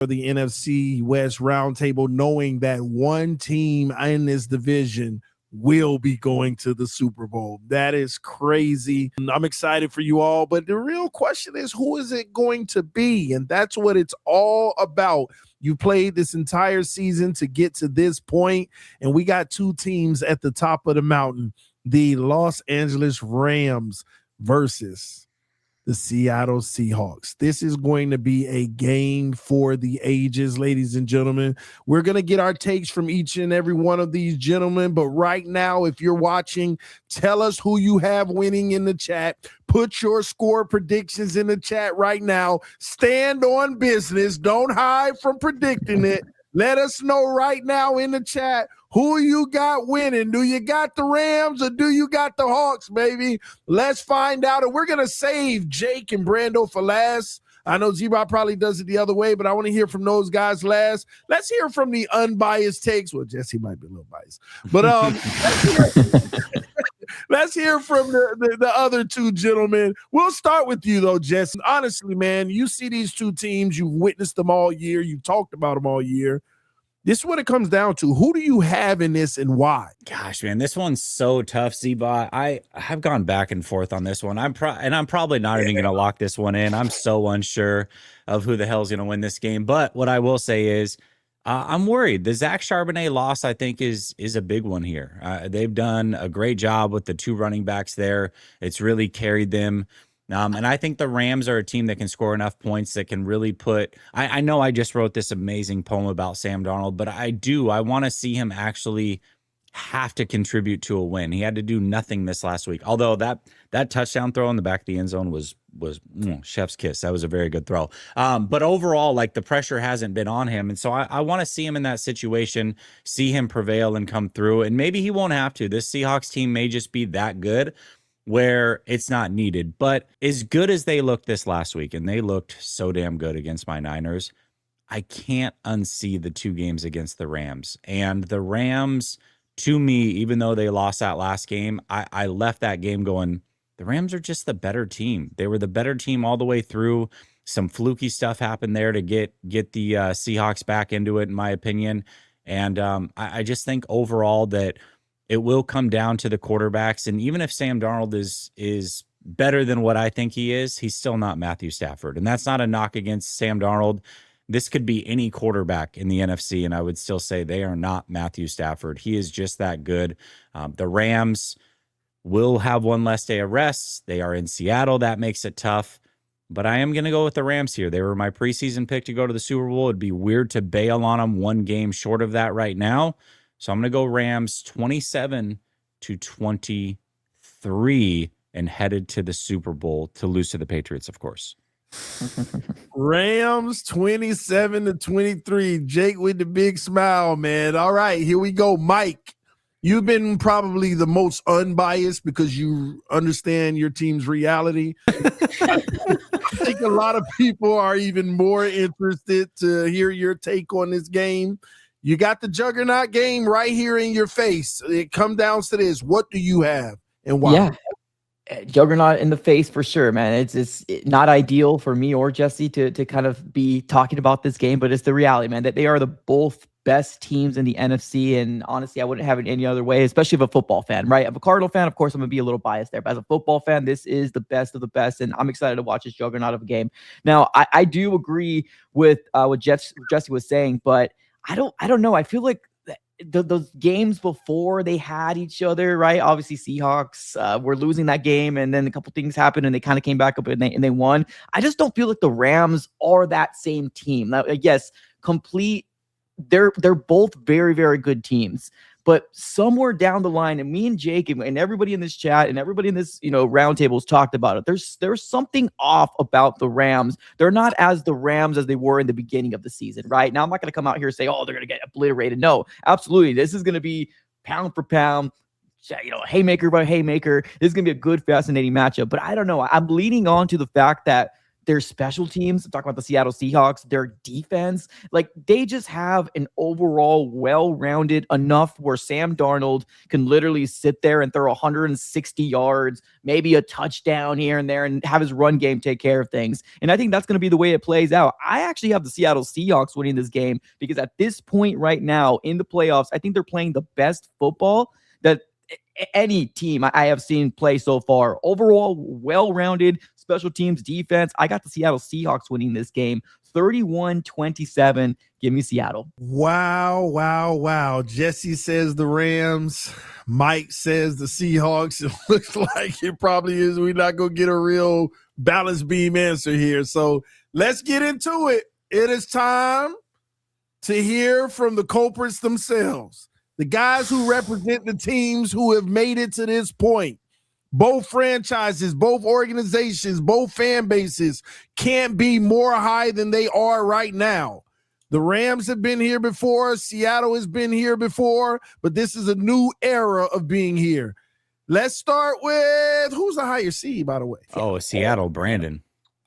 for the NFC West Roundtable, knowing that one team in this division will be going to the Super Bowl. That is crazy. I'm excited for you all, but the real question is, who is it going to be? And that's what it's all about. You played this entire season to get to this point, and we got two teams at the top of the mountain, the Los Angeles Rams versus the Seattle Seahawks. This is going to be a game for the ages, ladies and gentlemen. We're going to get our takes from each and every one of these gentlemen, but right now, if you're watching, tell us who you have winning in the chat. Put your score predictions in the chat right now. Stand on business. Don't hide from predicting it. Let us know right now in the chat who you got winning. Do you got the Rams or do you got the Hawks, baby? Let's find out. And we're going to save Jake and Brando for last. I know Z-Rob probably does it the other way, but I want to hear from those guys last. Let's hear from the unbiased takes. Well, Jesse might be a little biased. But let's hear from the other two gentlemen. We'll start with you, though, Jesse. Honestly, man, you see these two teams. You've witnessed them all year. You've talked about them all year. This is what it comes down to. Who do you have in this and why? Gosh, man, this one's so tough, Z-Bot. I have gone back and forth on this one. I'm probably not even going to lock this one in. I'm so unsure of who the hell's going to win this game. But what I will say is I'm worried. The Zach Charbonnet loss, I think, is a big one here. They've done a great job with the two running backs there. It's really carried them. And I think the Rams are a team that can score enough points that can really put – I know I just wrote this amazing poem about Sam Darnold, but I want to see him actually have to contribute to a win. He had to do nothing this last week, although that touchdown throw in the back of the end zone was chef's kiss. That was a very good throw. But overall, like, the pressure hasn't been on him, and so I want to see him in that situation, see him prevail and come through, and maybe he won't have to. This Seahawks team may just be that good where it's not needed. But as good as they looked this last week, and they looked so damn good against my Niners, I can't unsee the two games against the Rams. And the Rams, to me, even though they lost that last game, I left that game going, the Rams are just the better team. They were the better team all the way through. Some fluky stuff happened there to get the Seahawks back into it, in my opinion. And I just think overall that it will come down to the quarterbacks. And even if Sam Darnold is better than what I think he is, he's still not Matthew Stafford. And that's not a knock against Sam Darnold. This could be any quarterback in the NFC, and I would still say they are not Matthew Stafford. He is just that good. The Rams will have one less day of rest. They are in Seattle. That makes it tough. But I am going to go with the Rams here. They were my preseason pick to go to the Super Bowl. It'd be weird to bail on them one game short of that right now. So I'm going to go Rams 27-23 and headed to the Super Bowl to lose to the Patriots, of course. Rams 27-23. Jake with the big smile, man. All right, here we go. Mike, you've been probably the most unbiased because you understand your team's reality. I think a lot of people are even more interested to hear your take on this game. You got the juggernaut game right here in your face. It comes down to this. What do you have and why? Yeah, juggernaut in the face for sure, man. It's not ideal for me or Jesse to kind of be talking about this game, but it's the reality, man, that they are the both best teams in the NFC. And honestly, I wouldn't have it any other way, especially if a football fan, right? If a Cardinal fan, of course, I'm going to be a little biased there. But as a football fan, this is the best of the best. And I'm excited to watch this juggernaut of a game. Now, I do agree with what Jesse was saying, but I don't know. I feel like those games before they had each other, right? Obviously, Seahawks were losing that game, and then a couple things happened, and they kind of came back up and they won. I just don't feel like the Rams are that same team. Now, yes, they're both very, very good teams. But somewhere down the line, and me and Jake and everybody in this chat and everybody in this, roundtables talked about it. There's something off about the Rams. They're not as the Rams as they were in the beginning of the season, right? Now, I'm not going to come out here and say, oh, they're going to get obliterated. No, absolutely. This is going to be pound for pound, haymaker by haymaker. This is going to be a good, fascinating matchup. But I don't know. I'm leaning on to the fact that their special teams, I'm talking about the Seattle Seahawks, their defense, like they just have an overall well-rounded enough where Sam Darnold can literally sit there and throw 160 yards, maybe a touchdown here and there, and have his run game take care of things. And I think that's going to be the way it plays out. I actually have the Seattle Seahawks winning this game because at this point right now in the playoffs, I think they're playing the best football that any team I have seen play so far. Overall, well-rounded special teams, defense. I got the Seattle Seahawks winning this game 31-27. Give me Seattle. Wow. Jesse says the Rams. Mike says the Seahawks. It looks like it probably is. We're not going to get a real balance beam answer here. So let's get into it. It is time to hear from the culprits themselves. The guys who represent the teams who have made it to this point. Both franchises, both organizations, both fan bases can't be more high than they are right now. The Rams have been here before. Seattle has been here before, but this is a new era of being here. Let's start with who's the higher seed, by the way? Oh, Seattle, Brandon.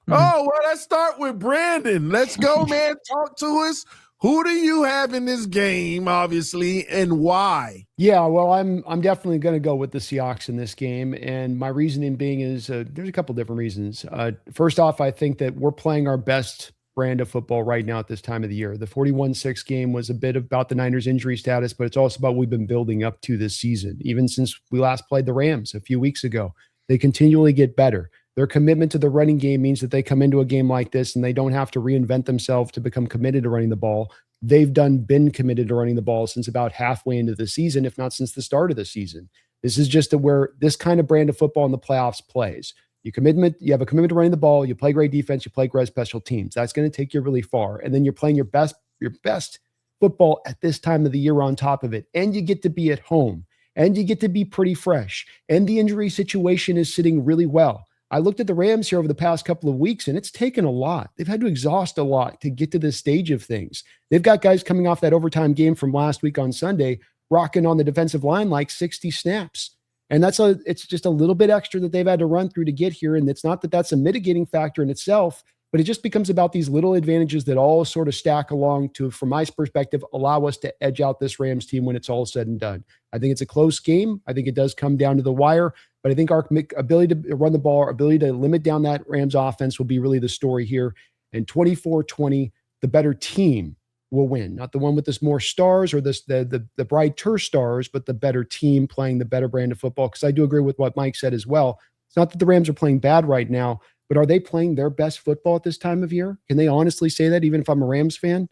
Oh, well, let's start with Brandon. Let's go, man. Talk to us. Who do you have in this game, obviously, and why? Yeah, well, I'm definitely going to go with the Seahawks in this game, and my reasoning being is there's a couple different reasons. First off, I think that we're playing our best brand of football right now at this time of the year. The 41-6 game was a bit about the Niners' injury status, but it's also about what we've been building up to this season. Even since we last played the Rams a few weeks ago, they continually get better. Their commitment to the running game means that they come into a game like this and they don't have to reinvent themselves to become committed to running the ball. They've been committed to running the ball since about halfway into the season, if not since the start of the season. This is just where this kind of brand of football in the playoffs plays. You have a commitment to running the ball, you play great defense, you play great special teams. That's going to take you really far. And then you're playing your best football at this time of the year on top of it. And you get to be at home. And you get to be pretty fresh. And the injury situation is sitting really well. I looked at the Rams here over the past couple of weeks, and it's taken a lot. They've had to exhaust a lot to get to this stage of things. They've got guys coming off that overtime game from last week on Sunday, rocking on the defensive line like 60 snaps. And it's just a little bit extra that they've had to run through to get here. And it's not that that's a mitigating factor in itself, but it just becomes about these little advantages that all sort of stack along to, from my perspective, allow us to edge out this Rams team when it's all said and done. I think it's a close game. I think it does come down to the wire, but I think our ability to run the ball, our ability to limit down that Rams offense will be really the story here. And 24-20, the better team will win. Not the one with this more stars or the brighter stars, but the better team playing the better brand of football. Because I do agree with what Mike said as well. It's not that the Rams are playing bad right now, but are they playing their best football at this time of year? Can they honestly say that, even if I'm a Rams fan?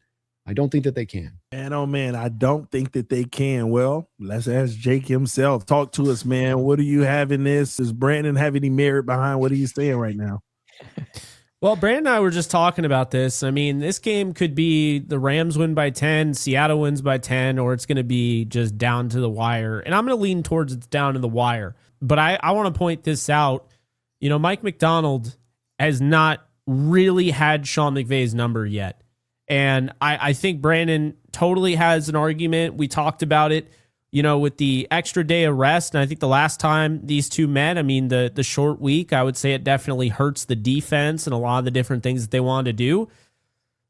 I don't think that they can. Man, oh man, I don't think that they can. Well, let's ask Jake himself. Talk to us, man. What do you have in this? Does Brandon have any merit behind what he's saying right now? Well, Brandon and I were just talking about this. I mean, this game could be the Rams win by 10, Seattle wins by 10, or it's going to be just down to the wire. And I'm going to lean towards it's down to the wire. But I want to point this out. You know, Mike Macdonald has not really had Sean McVay's number yet. And I think Brandon totally has an argument. We talked about it, you know, with the extra day of rest. And I think the last time these two met, I mean, the short week, I would say it definitely hurts the defense and a lot of the different things that they wanted to do.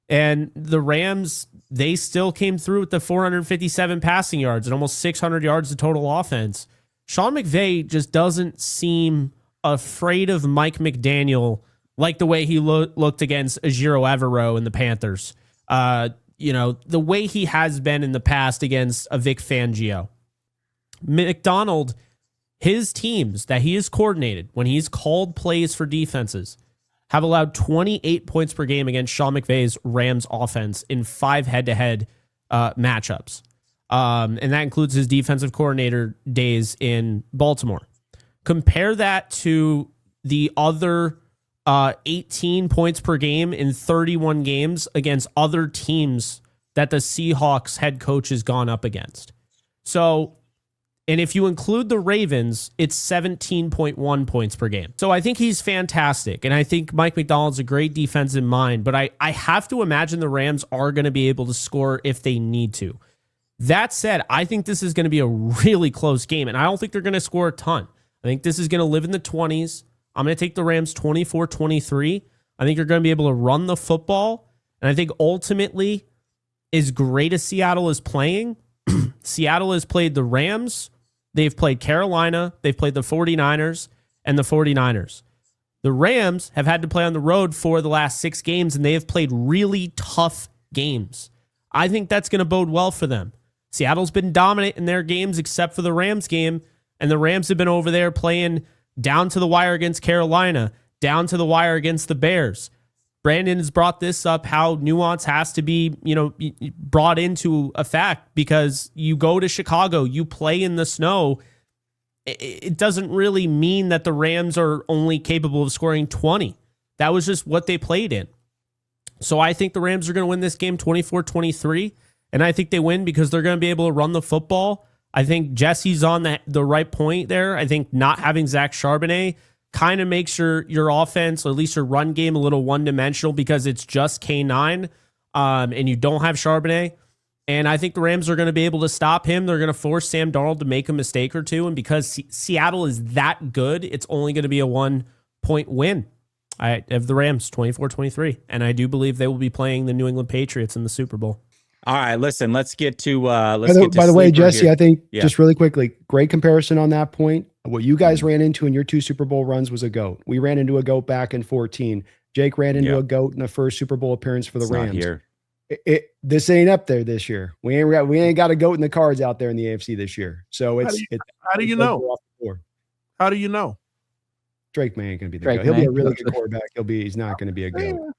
And the Rams, they still came through with the 457 passing yards and almost 600 yards of total offense. Sean McVay just doesn't seem afraid of Mike McDaniel like the way he looked against Ejiro Evero and the Panthers. You know, the way he has been in the past against a Vic Fangio. McDonald, his teams that he has coordinated when he's called plays for defenses have allowed 28 points per game against Sean McVay's Rams offense in 5 head-to-head matchups. And that includes his defensive coordinator days in Baltimore. Compare that to the other 18 points per game in 31 games against other teams that the Seahawks head coach has gone up against. So, and if you include the Ravens, it's 17.1 points per game. So I think he's fantastic. And I think Mike McDonald's a great defensive mind, but I have to imagine the Rams are going to be able to score if they need to. That said, I think this is going to be a really close game, and I don't think they're going to score a ton. I think this is going to live in the 20s. I'm going to take the Rams 24-23. I think you're going to be able to run the football. And I think ultimately, as great as Seattle is playing, Seattle has played the Rams, they've played Carolina, they've played the 49ers, and the 49ers. The Rams have had to play on the road for the last 6 games, and they have played really tough games. I think that's going to bode well for them. Seattle's been dominant in their games except for the Rams game, and the Rams have been over there playing down to the wire against Carolina, down to the wire against the Bears. Brandon has brought this up, how nuance has to be, brought into effect, because you go to Chicago, you play in the snow. It doesn't really mean that the Rams are only capable of scoring 20. That was just what they played in. So I think the Rams are going to win this game 24-23, and I think they win because they're going to be able to run the football. I think Jesse's on the right point there. I think not having Zach Charbonnet kind of makes your offense, or at least your run game, a little one-dimensional because it's just K9, and you don't have Charbonnet. And I think the Rams are going to be able to stop him. They're going to force Sam Darnold to make a mistake or two. And because Seattle is that good, it's only going to be a 1-point win. I have the Rams 24-23. And I do believe they will be playing the New England Patriots in the Super Bowl. All right, listen, let's get to by the way, Jesse, here. I think just really quickly, great comparison on that point. What you guys ran into in your 2 Super Bowl runs was a GOAT. We ran into a GOAT back in 2014. Jake ran into a GOAT in the first Super Bowl appearance for the Rams. Not here. This ain't up there this year. We ain't got a GOAT in the cards out there in the AFC this year. So how do you know? How do you know? Drake May ain't gonna be the GOAT. He'll be a really good quarterback. He's not gonna be a GOAT.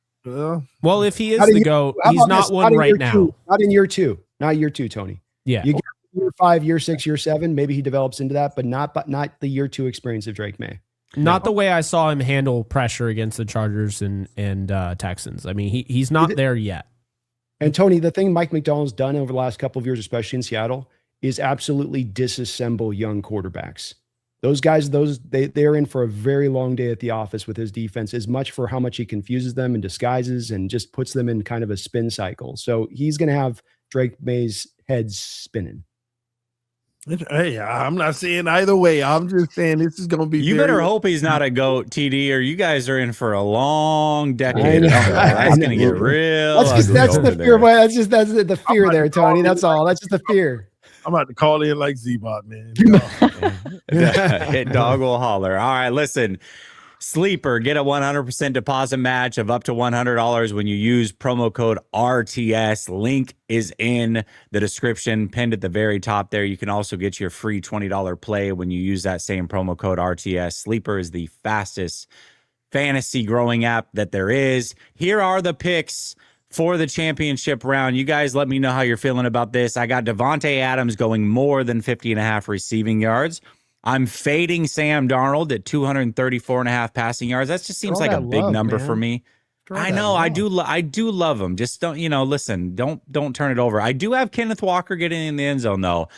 Well, if he is the GOAT, he's not one right now. Not in year 2. Not year 2, Tony. Yeah. You get year 5, year 6, year 7, maybe he develops into that, but not the year 2 experience of Drake May. Not the way I saw him handle pressure against the Chargers and Texans. I mean, he's not there yet. And Tony, the thing Mike McDonald's done over the last couple of years, especially in Seattle, is absolutely disassemble young quarterbacks. Those guys, they're in for a very long day at the office with his defense, as much for how much he confuses them and disguises and just puts them in kind of a spin cycle. So he's going to have Drake May's head spinning. Hey, I'm not saying either way. I'm just saying this is going to be. You better hope he's not a GOAT, TD, or you guys are in for a long decade. That's going to get real. That's the fear. That's the fear there, Tony. That's all. That's just the fear. I'm about to call in like Z-Bot, man. Hit dog will holler. All right, listen. Sleeper, get a 100% deposit match of up to $100 when you use promo code RTS. Link is in the description, pinned at the very top there. You can also get your free $20 play when you use that same promo code RTS. Sleeper is the fastest fantasy growing app that there is. Here are the picks for the championship round. You guys let me know how you're feeling about this. I got Devontae Adams going more than 50.5 receiving yards. I'm fading Sam Darnold at 234.5 passing yards. That just seems like a big number for me. I know. I do love him. Just don't, listen, don't turn it over. I do have Kenneth Walker getting in the end zone though.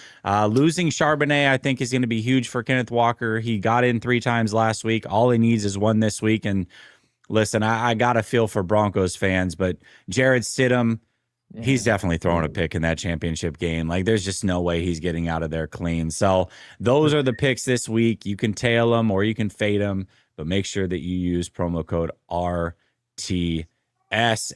Losing Charbonnet, I think, is going to be huge for Kenneth Walker. He got in 3 times last week. All he needs is 1 this week. And listen, I got a feel for Broncos fans, but Jared Stidham, he's definitely throwing a pick in that championship game. Like, there's just no way he's getting out of there clean. So those are the picks this week. You can tail them or you can fade them, but make sure that you use promo code RTS.